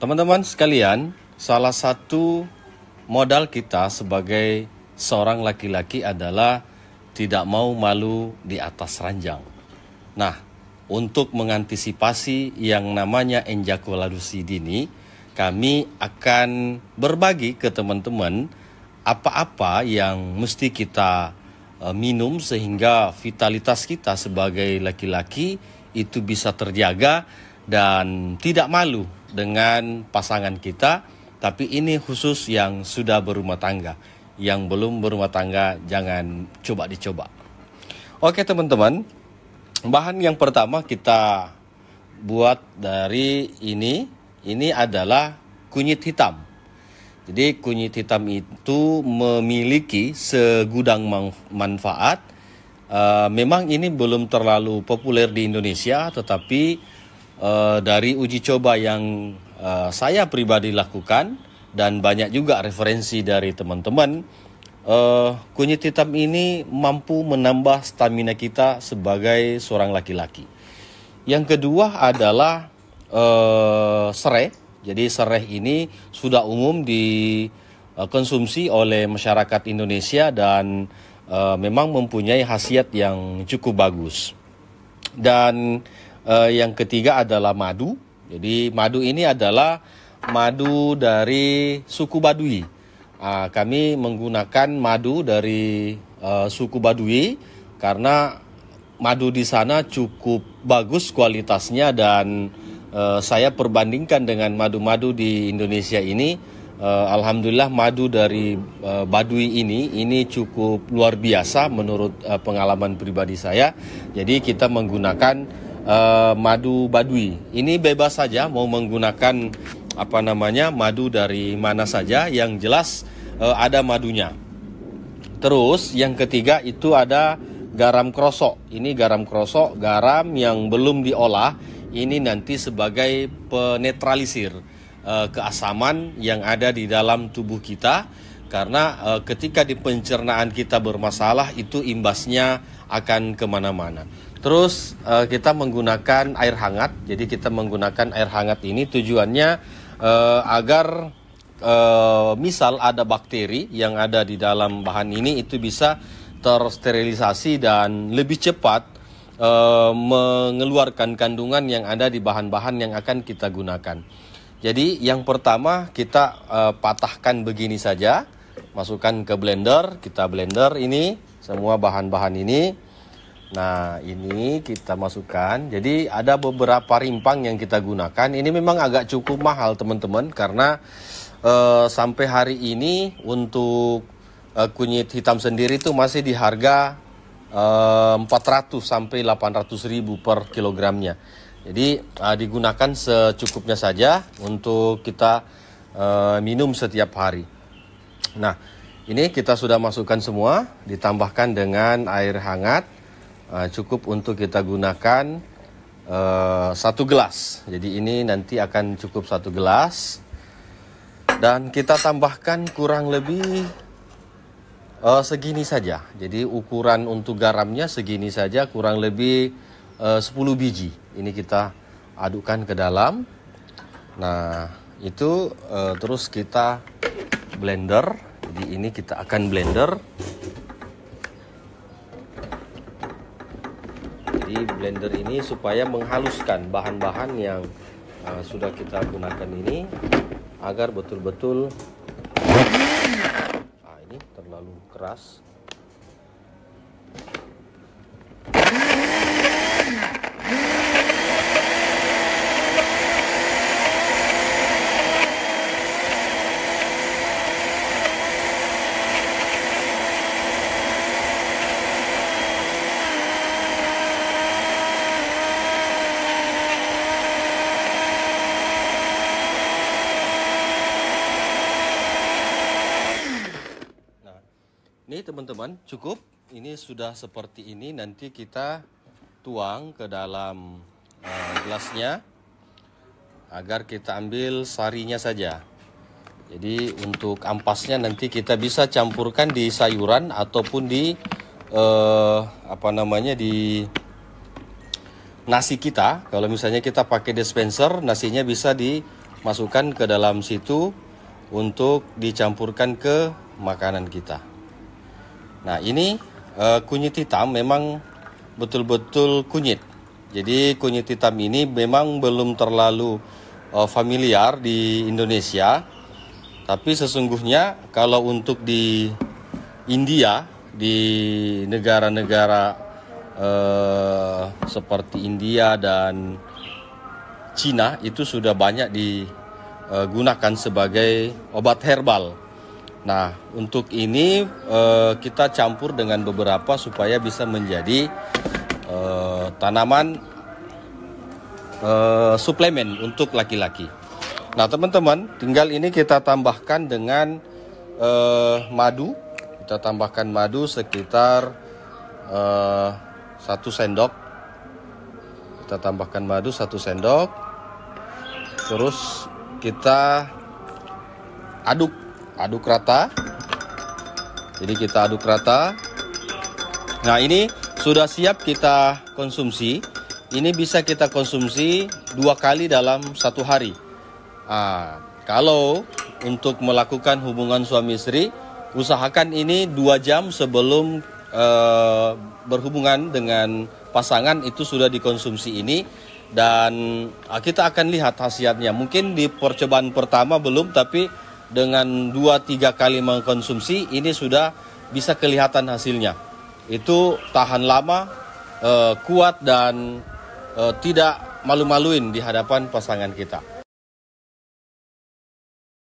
Teman-teman sekalian, salah satu modal kita sebagai seorang laki-laki adalah tidak mau malu di atas ranjang. Nah, untuk mengantisipasi yang namanya ejakulasi dini, kami akan berbagi ke teman-teman apa-apa yang mesti kita minum sehingga vitalitas kita sebagai laki-laki itu bisa terjaga dan tidak malu dengan pasangan kita. Tapi ini khusus yang sudah berumah tangga. Yang belum berumah tangga jangan coba dicoba. Oke teman-teman, bahan yang pertama kita buat dari ini adalah kunyit hitam. Jadi kunyit hitam itu memiliki segudang manfaat. Memang ini belum terlalu populer di Indonesia, tetapi dari uji coba yang saya pribadi lakukan dan banyak juga referensi dari teman-teman, kunyit hitam ini mampu menambah stamina kita sebagai seorang laki-laki. Yang kedua adalah serai. Jadi serai ini sudah umum dikonsumsi oleh masyarakat Indonesia dan memang mempunyai khasiat yang cukup bagus. Dan yang ketiga adalah madu. Jadi madu ini adalah madu dari suku Baduy. Kami menggunakan madu dari suku Baduy karena madu di sana cukup bagus kualitasnya dan saya perbandingkan dengan madu-madu di Indonesia ini. Alhamdulillah madu dari Baduy ini cukup luar biasa menurut pengalaman pribadi saya. Jadi kita menggunakan madu Baduy. Ini bebas saja mau menggunakan madu dari mana saja, yang jelas ada madunya. Terus yang ketiga itu ada garam krosok. Ini garam krosok, garam yang belum diolah. Ini nanti sebagai penetralisir keasaman yang ada di dalam tubuh kita. Karena ketika di pencernaan kita bermasalah, itu imbasnya akan kemana-mana. Terus kita menggunakan air hangat. Jadi kita menggunakan air hangat ini tujuannya agar misal ada bakteri yang ada di dalam bahan ini itu bisa tersterilisasi dan lebih cepat mengeluarkan kandungan yang ada di bahan-bahan yang akan kita gunakan. Jadi yang pertama kita patahkan begini saja, masukkan ke blender, kita blender ini semua bahan-bahan ini. Nah ini kita masukkan. Jadi ada beberapa rimpang yang kita gunakan. Ini memang agak cukup mahal teman-teman, karena sampai hari ini untuk kunyit hitam sendiri itu masih di harga 400 sampai 800 ribu per kilogramnya. Jadi digunakan secukupnya saja untuk kita minum setiap hari. Nah ini kita sudah masukkan semua, ditambahkan dengan air hangat. Cukup untuk kita gunakan 1 gelas. Jadi ini nanti akan cukup 1 gelas. Dan kita tambahkan kurang lebih segini saja. Jadi ukuran untuk garamnya segini saja, kurang lebih 10 biji. Ini kita adukkan ke dalam. Nah itu terus kita blender. Jadi ini kita akan blender. Jadi blender ini supaya menghaluskan bahan-bahan yang sudah kita gunakan ini agar betul-betul ini terlalu keras. Ini teman-teman cukup, ini sudah seperti ini. Nanti kita tuang ke dalam gelasnya agar kita ambil sarinya saja. Jadi untuk ampasnya nanti kita bisa campurkan di sayuran ataupun di di nasi kita. Kalau misalnya kita pakai dispenser, nasinya bisa di masukkan ke dalam situ untuk dicampurkan ke makanan kita. Nah, ini kunyit hitam memang betul-betul kunyit. Jadi kunyit hitam ini memang belum terlalu familiar di Indonesia. Tapi sesungguhnya kalau untuk di India, di negara-negara seperti India dan Cina itu sudah banyak digunakan sebagai obat herbal. Nah, untuk ini kita campur dengan beberapa supaya bisa menjadi tanaman suplemen untuk laki-laki. Nah, teman-teman, tinggal ini kita tambahkan dengan madu. Kita tambahkan madu sekitar 1 sendok. Kita tambahkan madu 1 sendok. Terus kita aduk rata. Jadi kita aduk rata. Nah, ini sudah siap kita konsumsi. Ini bisa kita konsumsi 2 kali dalam 1 hari. Kalau untuk melakukan hubungan suami istri, usahakan ini 2 jam sebelum berhubungan dengan pasangan itu sudah dikonsumsi ini. Dan kita akan lihat hasilnya. Mungkin di percobaan pertama belum, tapi dengan 2-3 kali mengkonsumsi ini sudah bisa kelihatan hasilnya. Itu tahan lama, kuat dan tidak malu-maluin di hadapan pasangan kita.